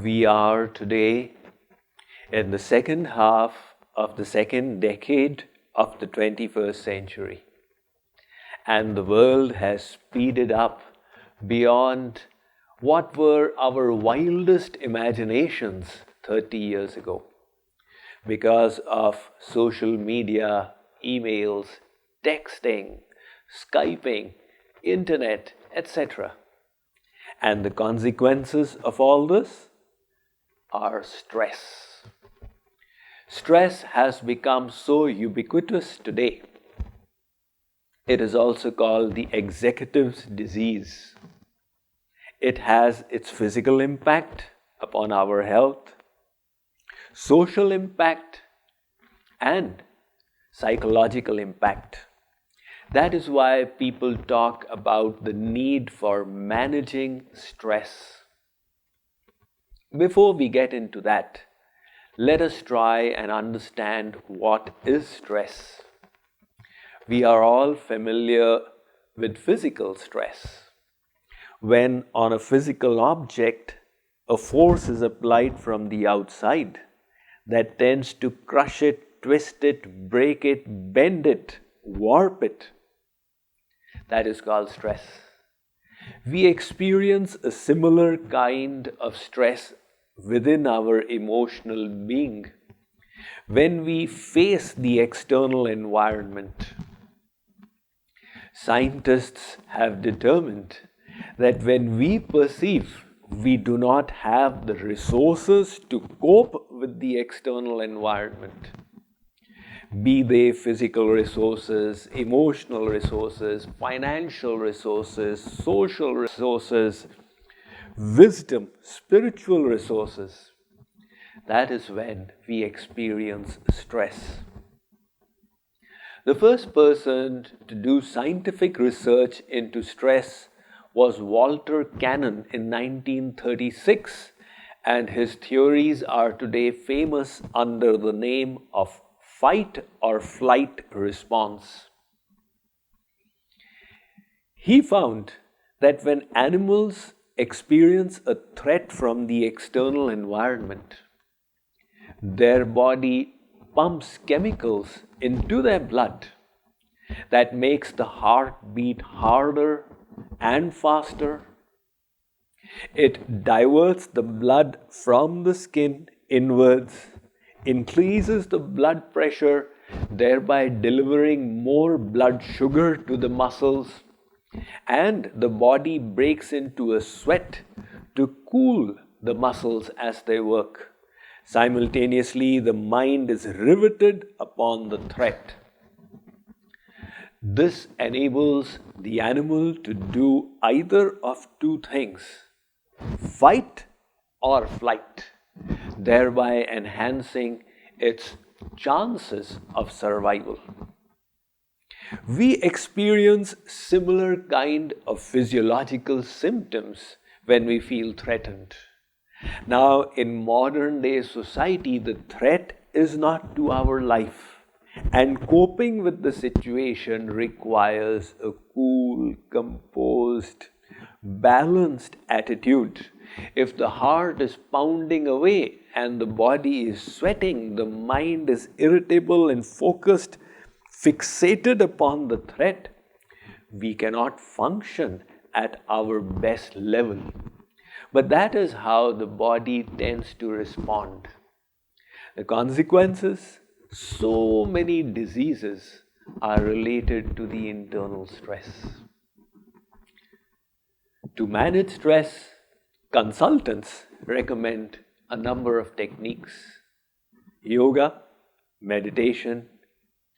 We are today in the second half of the second decade of the 21st century, and the world has speeded up beyond what were our wildest imaginations 30 years ago because of social media, emails, texting, Skyping, internet, etc. And the consequences of all this are stress. Stress has become so ubiquitous today. It is also called the executive's disease. It has its physical impact upon our health, social impact, and psychological impact. That is why people talk about the need for managing stress. Before we get into that, let us try and understand what is stress. We are all familiar with physical stress. When on a physical object, a force is applied from the outside that tends to crush it, twist it, break it, bend it, warp it. That is called stress. We experience a similar kind of stress within our emotional being when we face the external environment. Scientists have determined that when we perceive we do not have the resources to cope with the external environment, be they physical resources, emotional resources, financial resources, social resources, wisdom, spiritual resources, that is when we experience stress. The first person to do scientific research into stress was Walter Cannon in 1936, and his theories are today famous under the name of fight or flight response. He found that when animals experience a threat from the external environment, their body pumps chemicals into their blood that makes the heart beat harder and faster. It diverts the blood from the skin inwards, increases the blood pressure, thereby delivering more blood sugar to the muscles, and the body breaks into a sweat to cool the muscles as they work. Simultaneously, the mind is riveted upon the threat. This enables the animal to do either of two things: fight or flight, thereby enhancing its chances of survival. We experience similar kind of physiological symptoms when we feel threatened. Now, in modern day society, the threat is not to our life, and coping with the situation requires a cool, composed, balanced attitude. If the heart is pounding away and the body is sweating, the mind is irritable and focused, fixated upon the threat, we cannot function at our best level. But that is how the body tends to respond. The consequences, so many diseases are related to the internal stress. To manage stress, consultants recommend a number of techniques: yoga, meditation,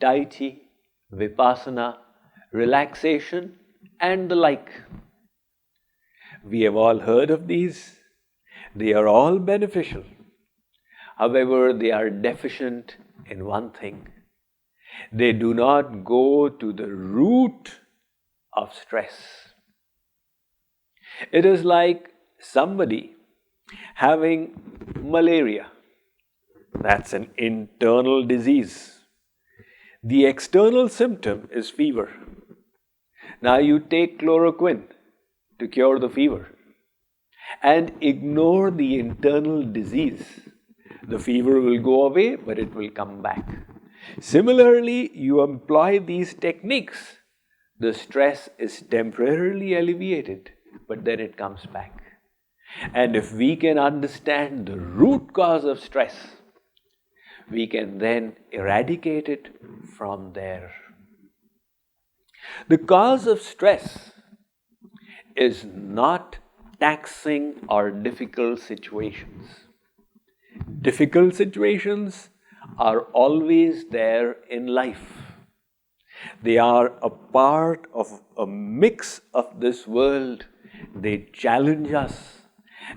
Tai Chi, Vipassana, relaxation, and the like. We have all heard of these. They are all beneficial. However, they are deficient in one thing. They do not go to the root of stress. It is like somebody having malaria. That's an internal disease. The external symptom is fever. Now you take chloroquine to cure the fever. and ignore the internal disease, the fever will go away, but it will come back. Similarly, you employ these techniques, the stress is temporarily alleviated, but then it comes back. And if we can understand the root cause of stress, we can then eradicate it from there. The cause of stress is not taxing or difficult situations. Difficult situations are always there in life. They are a part of a mix of this world. They challenge us,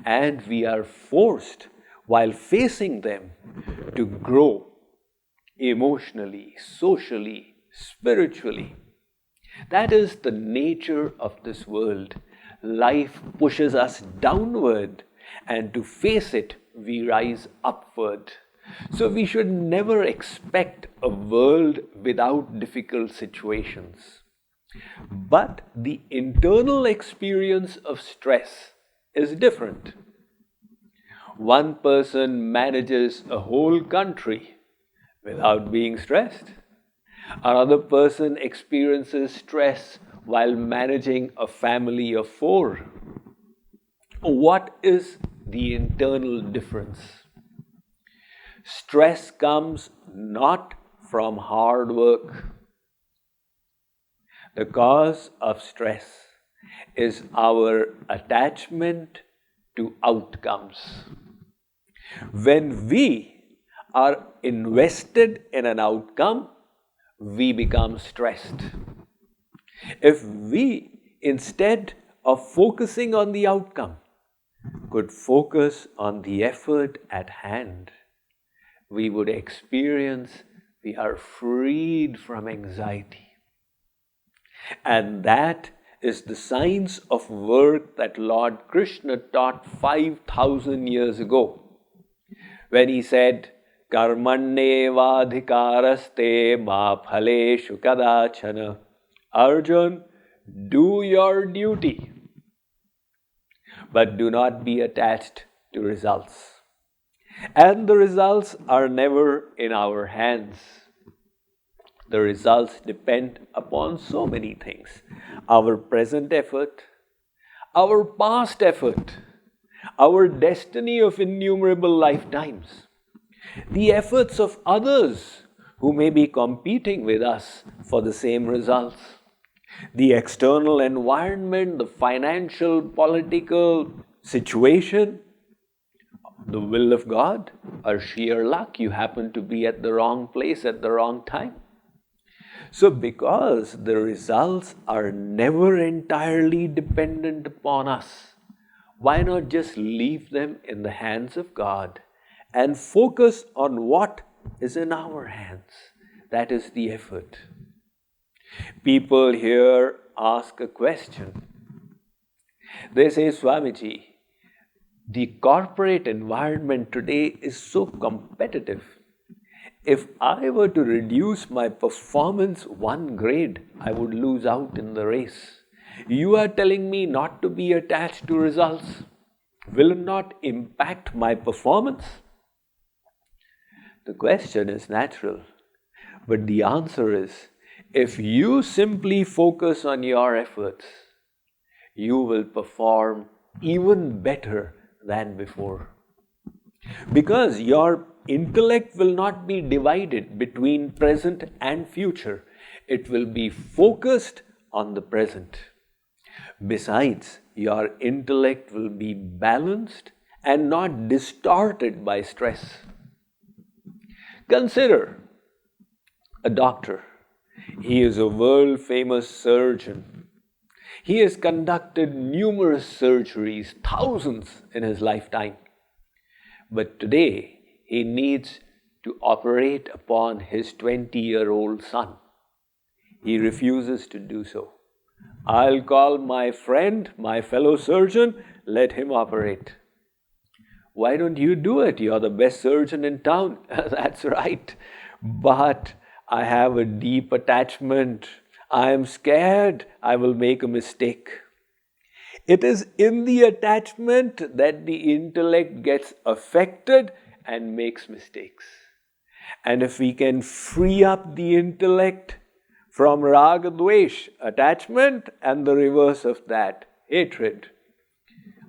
and we are forced, while facing them, to grow emotionally, socially, spiritually. That is the nature of this world. Life pushes us downward, and to face it, we rise upward. So we should never expect a world without difficult situations. But the internal experience of stress is different. One person manages a whole country without being stressed. Another person experiences stress while managing a family of 4. What is the internal difference? Stress comes not from hard work. The cause of stress is our attachment to outcomes. When we are invested in an outcome, we become stressed. If we, instead of focusing on the outcome, could focus on the effort at hand, we would experience we are freed from anxiety. And that is the science of work that Lord Krishna taught 5,000 years ago, when he said, Karmannevadhikaraste ma phaleshu kadachana. Arjun, do your duty, but do not be attached to results. And the results are never in our hands. The results depend upon so many things. Our present effort, our past effort, our destiny of innumerable lifetimes, the efforts of others who may be competing with us for the same results, the external environment, the financial, political situation, the will of God, or sheer luck, you happen to be at the wrong place at the wrong time. So because the results are never entirely dependent upon us, why not just leave them in the hands of God and focus on what is in our hands? That is the effort. People here ask a question. They say, Swamiji, the corporate environment today is so competitive. If I were to reduce my performance 1 grade, I would lose out in the race. You are telling me not to be attached to results. Will it not impact my performance? The question is natural, but the answer is, if you simply focus on your efforts, you will perform even better than before. Because your intellect will not be divided between present and future. It will be focused on the present. Besides, your intellect will be balanced and not distorted by stress. Consider a doctor. He is a world-famous surgeon. He has conducted numerous surgeries, thousands in his lifetime. But today, he needs to operate upon his 20-year-old son. He refuses to do so. I'll call my friend, my fellow surgeon, let him operate. Why don't you do it? You're the best surgeon in town. That's right. But I have a deep attachment. I am scared I will make a mistake. It is in the attachment that the intellect gets affected and makes mistakes. And if we can free up the intellect from raga dvesh, attachment, and the reverse of that, hatred,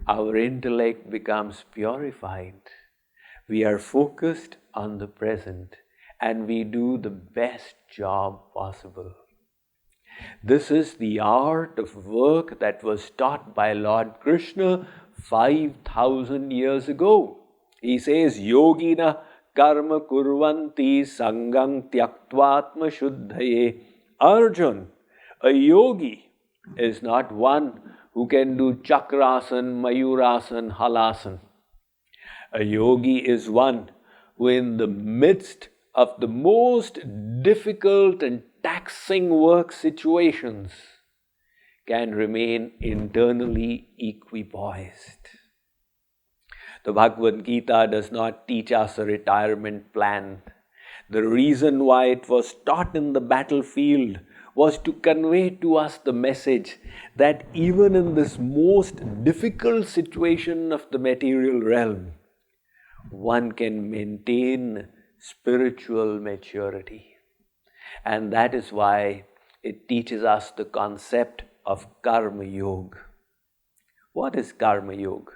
our intellect becomes purified. We are focused on the present and we do the best job possible. This is the art of work that was taught by Lord Krishna 5,000 years ago. He says, Yogina karma kurvanti sangang tyaktvatma shuddhaye. Arjun, a yogi is not one who can do chakrasan, mayurasan, halasan. A yogi is one who in the midst of the most difficult and taxing work situations can remain internally equipoised. The Bhagavad Gita does not teach us a retirement plan. The reason why it was taught in the battlefield was to convey to us the message that even in this most difficult situation of the material realm, one can maintain spiritual maturity. And that is why it teaches us the concept of karma yoga. What is karma yoga?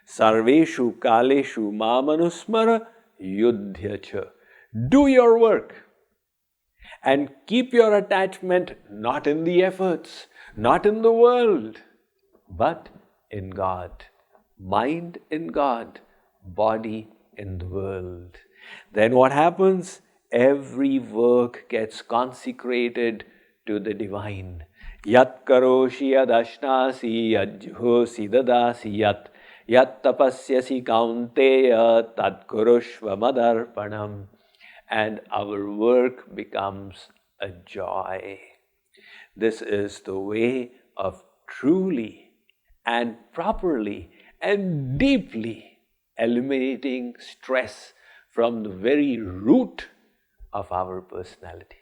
Sarveshu kaleshu mamanusmara yudhyacha. Do your work and keep your attachment not in the efforts, not in the world, but in God. Mind in God, body in the world. Then what happens? Every work gets consecrated to the divine. Yat karoshi yadashnasi yadjuhosi dadasi yat tapasyasi kaunteya tad kurushva madarpanam. And our work becomes a joy. This is the way of truly and properly and deeply eliminating stress from the very root of our personality.